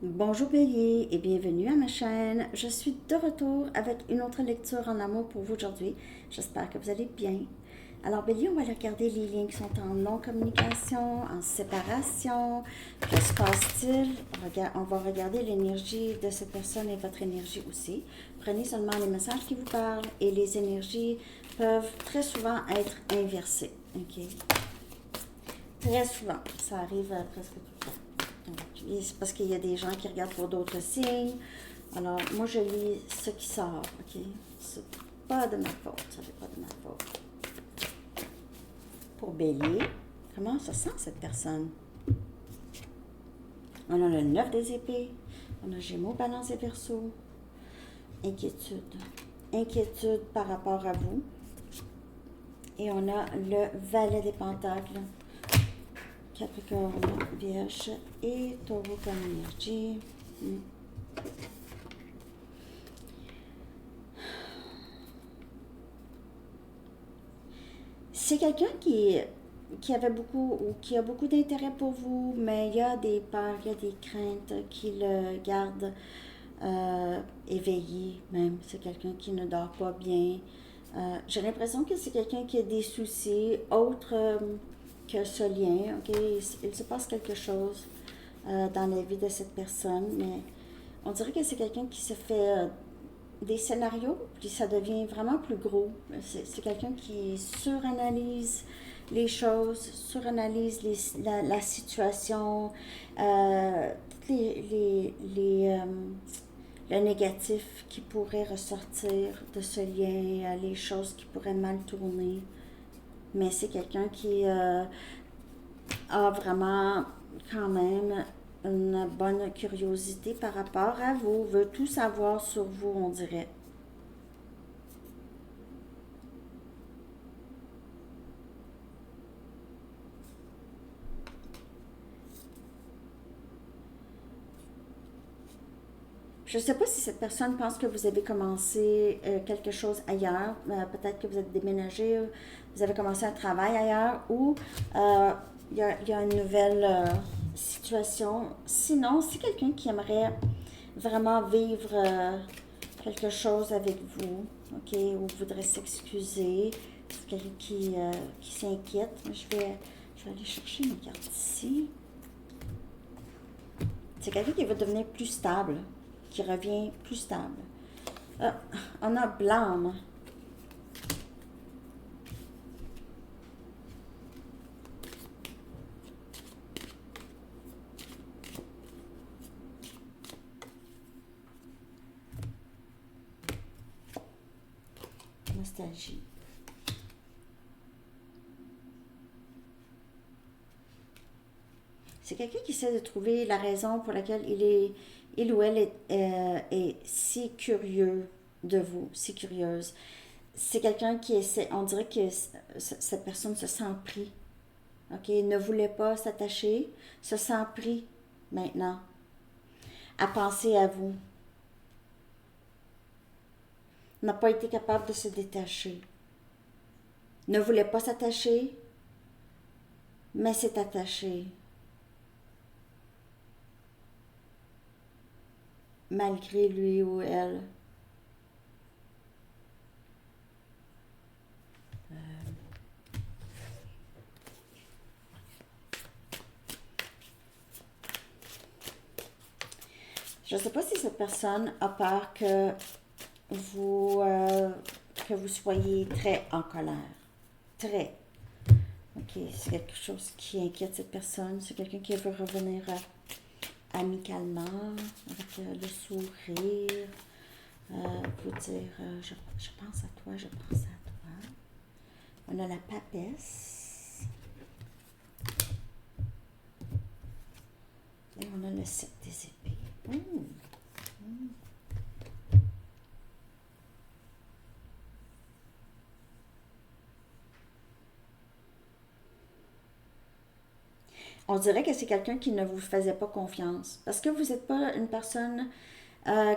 Bonjour Bélier et bienvenue à ma chaîne. Je suis de retour avec une autre lecture en amour pour vous aujourd'hui. J'espère que vous allez bien. Alors Bélier, on va regarder les lignes qui sont en non-communication, en séparation. Que se passe-t-il? On va regarder l'énergie de cette personne et votre énergie aussi. Prenez seulement les messages qui vous parlent et les énergies peuvent très souvent être inversées. Ok? Très souvent, ça arrive presque tout le temps. C'est parce qu'il y a des gens qui regardent pour d'autres signes. Alors, moi, je lis ce qui sort, ok? C'est pas de ma faute, ça n'est pas de ma faute. Pour Bélier, comment ça sent cette personne? On a le 9 des épées, on a Gémeaux, Balance et Verseau. Inquiétude. Inquiétude par rapport à vous. Et on a le Valet des Pentacles. Capricorne, Vierge et Taureau comme énergie. C'est quelqu'un qui avait beaucoup ou qui a beaucoup d'intérêt pour vous, mais il y a des peurs, il y a des craintes qui le gardent éveillé même. C'est quelqu'un qui ne dort pas bien. J'ai l'impression que c'est quelqu'un qui a des soucis autres que ce lien. Ok, il se passe quelque chose dans la vie de cette personne, mais on dirait que c'est quelqu'un qui se fait des scénarios, puis ça devient vraiment plus gros. C'est quelqu'un qui suranalyse les choses, suranalyse la situation, toutes le négatif qui pourrait ressortir de ce lien, les choses qui pourraient mal tourner. Mais c'est quelqu'un qui a vraiment quand même une bonne curiosité par rapport à vous, veut tout savoir sur vous, on dirait. Je ne sais pas si cette personne pense que vous avez commencé quelque chose ailleurs. Peut-être que vous êtes déménagé, vous avez commencé un travail ailleurs ou euh, il y a une nouvelle situation. Sinon, c'est quelqu'un qui aimerait vraiment vivre quelque chose avec vous, ok, ou voudrait s'excuser. C'est quelqu'un qui s'inquiète. Je vais aller chercher une carte ici. C'est quelqu'un qui va devenir plus stable, qui revient plus stable. Ah, on a blâme. Nostalgie. C'est quelqu'un qui essaie de trouver la raison pour laquelle il ou elle est si curieux de vous, si curieuse. C'est quelqu'un qui essaie, on dirait que cette personne se sent pris. Ok, ne voulait pas s'attacher, se sent pris maintenant à penser à vous. N'a pas été capable de se détacher. Ne voulait pas s'attacher, mais s'est attaché. Malgré lui ou elle. Je ne sais pas si cette personne a peur vous, euh, que vous soyez très en colère. Très. Ok, c'est quelque chose qui inquiète cette personne. C'est quelqu'un qui veut revenir amicalement, avec le sourire, vous dire je pense à toi, je pense à toi. On a la papesse. Et on a le 7 des épées. On dirait que c'est quelqu'un qui ne vous faisait pas confiance. Parce que vous n'êtes pas une personne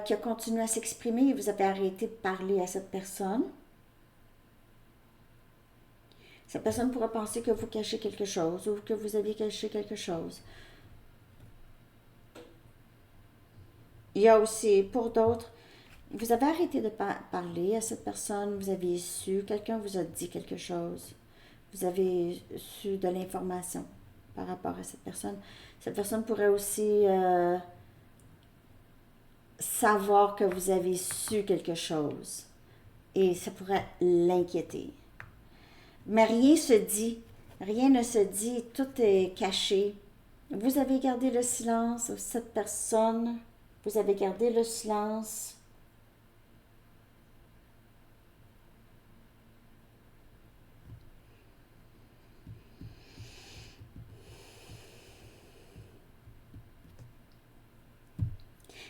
qui a continué à s'exprimer et vous avez arrêté de parler à cette personne. Cette personne pourrait penser que vous cachez quelque chose ou que vous aviez caché quelque chose. Il y a aussi, pour d'autres, vous avez arrêté de parler à cette personne, vous avez su, quelqu'un vous a dit quelque chose, vous avez su de l'information par rapport à cette personne. Cette personne pourrait aussi savoir que vous avez su quelque chose et ça pourrait l'inquiéter. Mais rien ne se dit, tout est caché. Vous avez gardé le silence, cette personne, vous avez gardé le silence.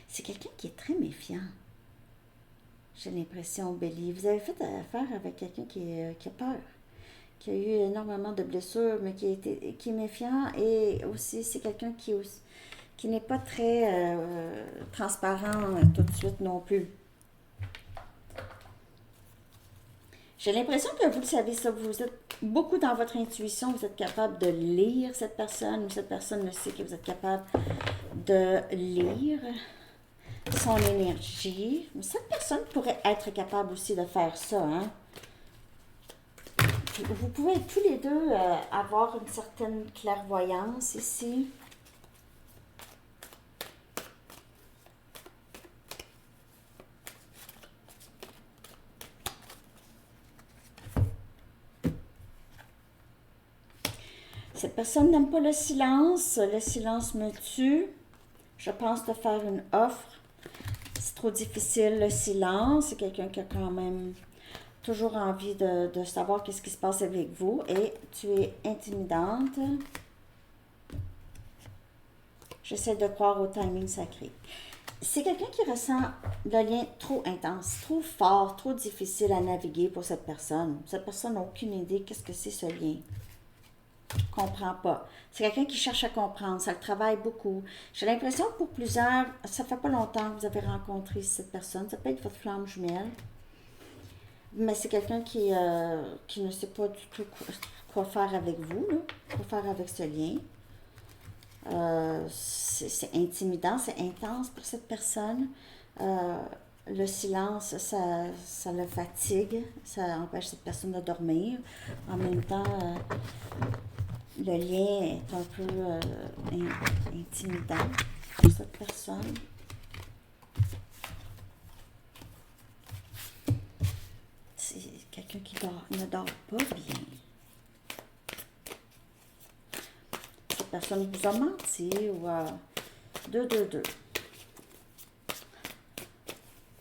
C'est quelqu'un qui est très méfiant. J'ai l'impression, Bélier. Vous avez fait affaire avec quelqu'un qui a peur, qui a eu énormément de blessures, mais qui est méfiant. Et aussi, c'est quelqu'un qui n'est pas très transparent tout de suite non plus. J'ai l'impression que vous le savez ça, vous êtes beaucoup dans votre intuition, vous êtes capable de lire cette personne, ou cette personne le sait que vous êtes capable de lire son énergie. Cette personne pourrait être capable aussi de faire ça, hein? Vous pouvez tous les deux avoir une certaine clairvoyance ici. Cette personne n'aime pas le silence me tue. Je pense de faire une offre. C'est trop difficile le silence, c'est quelqu'un qui a quand même toujours envie de savoir qu'est-ce qui se passe avec vous et tu es intimidante. J'essaie de croire au timing sacré. C'est quelqu'un qui ressent le lien trop intense, trop fort, trop difficile à naviguer pour cette personne. Cette personne n'a aucune idée qu'est-ce que c'est ce lien. Comprend pas. C'est quelqu'un qui cherche à comprendre, ça le travaille beaucoup. J'ai l'impression que pour plusieurs, ça fait pas longtemps que vous avez rencontré cette personne, ça peut être votre flamme jumelle, mais c'est quelqu'un qui ne sait pas du tout quoi faire avec vous, là, quoi faire avec ce lien. C'est intimidant, c'est intense pour cette personne. Le silence, ça le fatigue, ça empêche cette personne de dormir. En même temps, le lien est un peu intimidant pour cette personne. C'est quelqu'un qui ne dort pas bien. Cette personne vous a menti ou 2.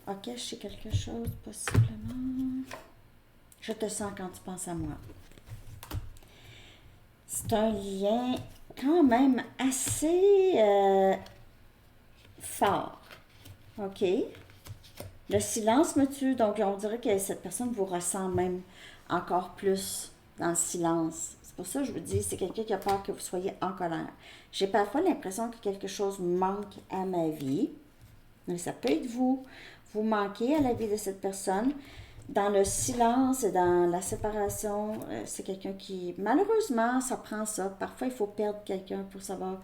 Ok, je sais quelque chose, possiblement. Je te sens quand tu penses à moi. C'est un lien quand même assez fort. OK? Le silence me tue, donc on dirait que cette personne vous ressent même encore plus dans le silence. C'est pour ça que je vous dis, c'est quelqu'un qui a peur que vous soyez en colère. J'ai parfois l'impression que quelque chose manque à ma vie. Mais ça peut être vous. Vous manquez à la vie de cette personne. Dans le silence et dans la séparation, c'est quelqu'un qui, malheureusement, ça prend ça. Parfois, il faut perdre quelqu'un pour savoir,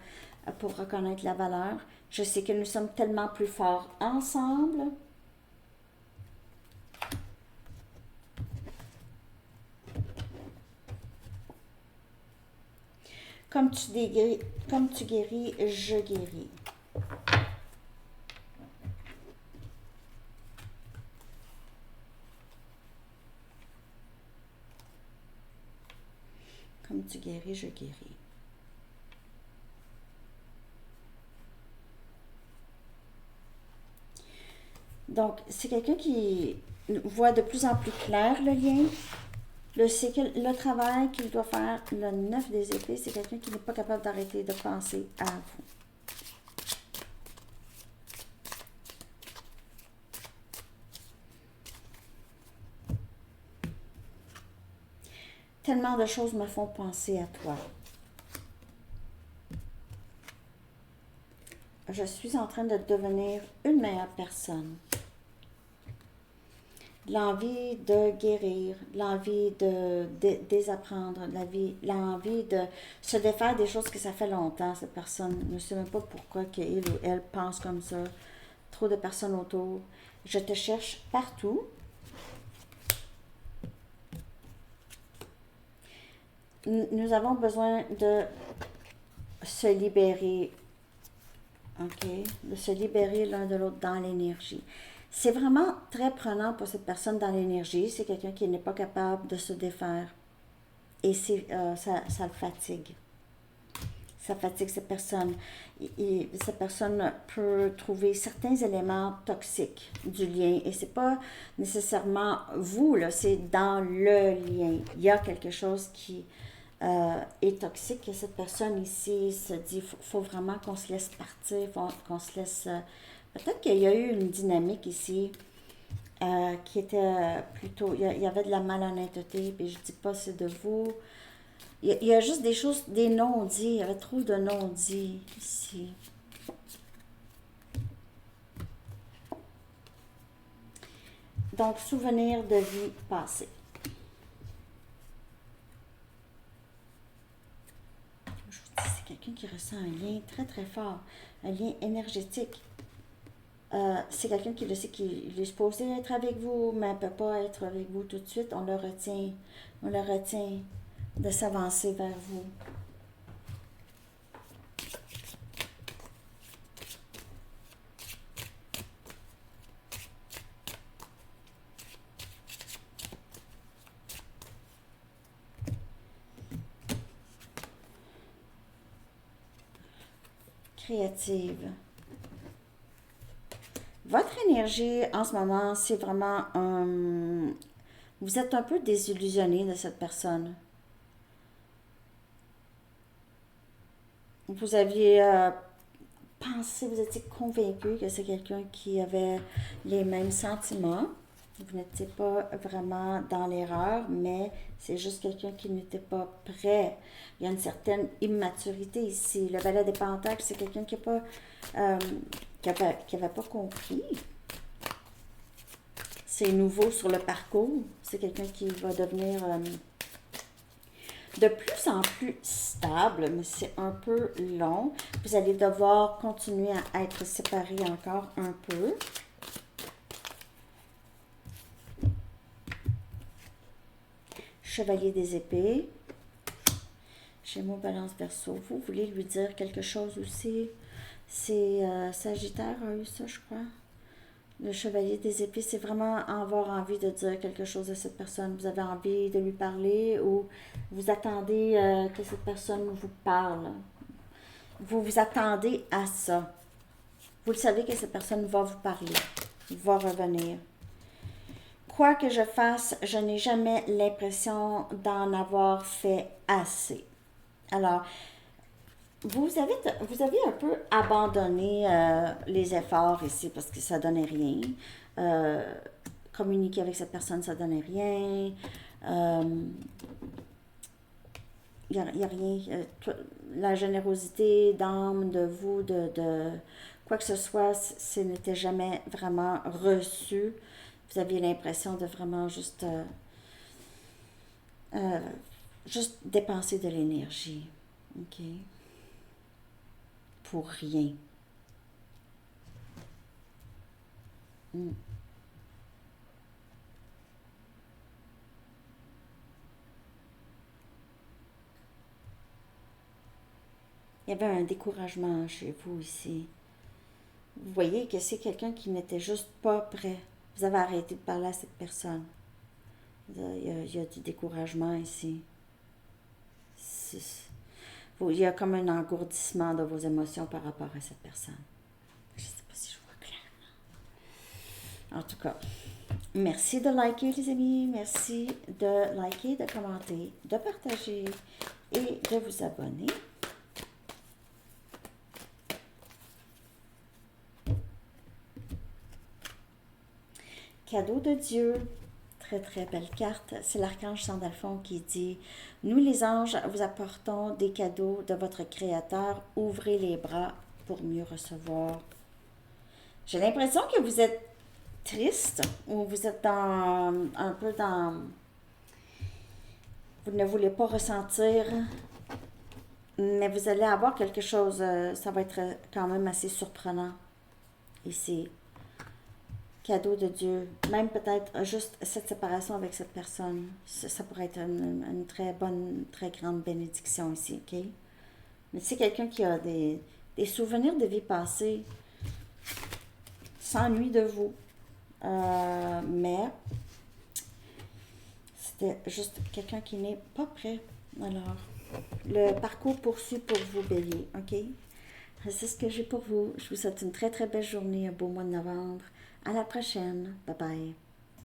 pour reconnaître la valeur. Je sais que nous sommes tellement plus forts ensemble. Comme tu guéris, je guéris. Comme tu guéris, je guéris. Donc, c'est quelqu'un qui voit de plus en plus clair le lien. Le travail qu'il doit faire, le 9 des épées, c'est quelqu'un qui n'est pas capable d'arrêter de penser à vous. Tellement de choses me font penser à toi. Je suis en train de devenir une meilleure personne. L'envie de guérir, l'envie de désapprendre, l'envie de se défaire des choses que ça fait longtemps. Cette personne ne sait même pas pourquoi il ou elle pense comme ça. trop de personnes autour. Je te cherche partout. Nous avons besoin de se libérer, ok? De se libérer l'un de l'autre dans l'énergie. C'est vraiment très prenant pour cette personne dans l'énergie. C'est quelqu'un qui n'est pas capable de se défaire. Et ça le fatigue. Ça fatigue cette personne. Cette personne peut trouver certains éléments toxiques du lien. Et c'est pas nécessairement vous, là, c'est dans le lien. Il y a quelque chose qui est toxique et cette personne ici se dit faut vraiment qu'on se laisse partir, qu'on se laisse... peut-être qu'il y a eu une dynamique ici qui était plutôt... Il y avait de la malhonnêteté, puis je dis pas c'est de vous. Il y a juste des choses, des non-dits. Il y avait trop de non-dits ici. Donc, souvenir de vie passée. Je vous dis, c'est quelqu'un qui ressent un lien très très fort, un lien énergétique. C'est quelqu'un qui le sait qu'il est supposé être avec vous, mais ne peut pas être avec vous tout de suite. On le retient de s'avancer vers vous. Créative. Votre énergie en ce moment, c'est vraiment vous êtes un peu désillusionné de cette personne. Vous aviez pensé, vous étiez convaincu que c'est quelqu'un qui avait les mêmes sentiments. Vous n'étiez pas vraiment dans l'erreur, mais c'est juste quelqu'un qui n'était pas prêt. Il y a une certaine immaturité ici. Le valet des pentacles, c'est quelqu'un qui n'a pas, qui avait pas compris. C'est nouveau sur le parcours. C'est quelqu'un qui va devenir de plus en plus stable, mais c'est un peu long. Vous allez devoir continuer à être séparés encore un peu. Chevalier des épées. Gémeaux, Balance, Verseau. Vous voulez lui dire quelque chose aussi? C'est Sagittaire a eu ça, je crois. Le chevalier des épées, c'est vraiment avoir envie de dire quelque chose à cette personne. Vous avez envie de lui parler ou vous attendez que cette personne vous parle. Vous vous attendez à ça. Vous le savez que cette personne va vous parler, va revenir. Quoi que je fasse, je n'ai jamais l'impression d'en avoir fait assez. Alors, vous avez un peu abandonné les efforts ici parce que ça donnait rien. Communiquer avec cette personne, ça donnait rien. Il n'y a rien. La générosité d'âme de vous, de quoi que ce soit, ce n'était jamais vraiment reçu. Vous aviez l'impression de vraiment juste dépenser de l'énergie. OK? Pour rien. Mm. Il y avait un découragement chez vous ici. Vous voyez que c'est quelqu'un qui n'était juste pas prêt. Vous avez arrêté de parler à cette personne. Il y a du découragement ici. Il y a comme un engourdissement de vos émotions par rapport à cette personne. Je ne sais pas si je vois clairement. En tout cas, merci de liker les amis. Merci de liker, de commenter, de partager et de vous abonner. Cadeau de Dieu. Très, très belle carte. C'est l'archange Sandalphon qui dit « Nous les anges vous apportons des cadeaux de votre Créateur. Ouvrez les bras pour mieux recevoir. » J'ai l'impression que vous êtes triste ou vous êtes un peu dans... Vous ne voulez pas ressentir, mais vous allez avoir quelque chose, ça va être quand même assez surprenant. ici. Cadeau de Dieu. Même peut-être juste cette séparation avec cette personne. Ça pourrait être une très bonne, très grande bénédiction ici, ok? Mais si quelqu'un qui a des souvenirs de vie passée s'ennuie de vous, mais c'était juste quelqu'un qui n'est pas prêt. Alors, le parcours poursuit pour vous, Bélier, ok? C'est ce que j'ai pour vous. Je vous souhaite une très très belle journée, un beau mois de novembre. À la prochaine. Bye bye.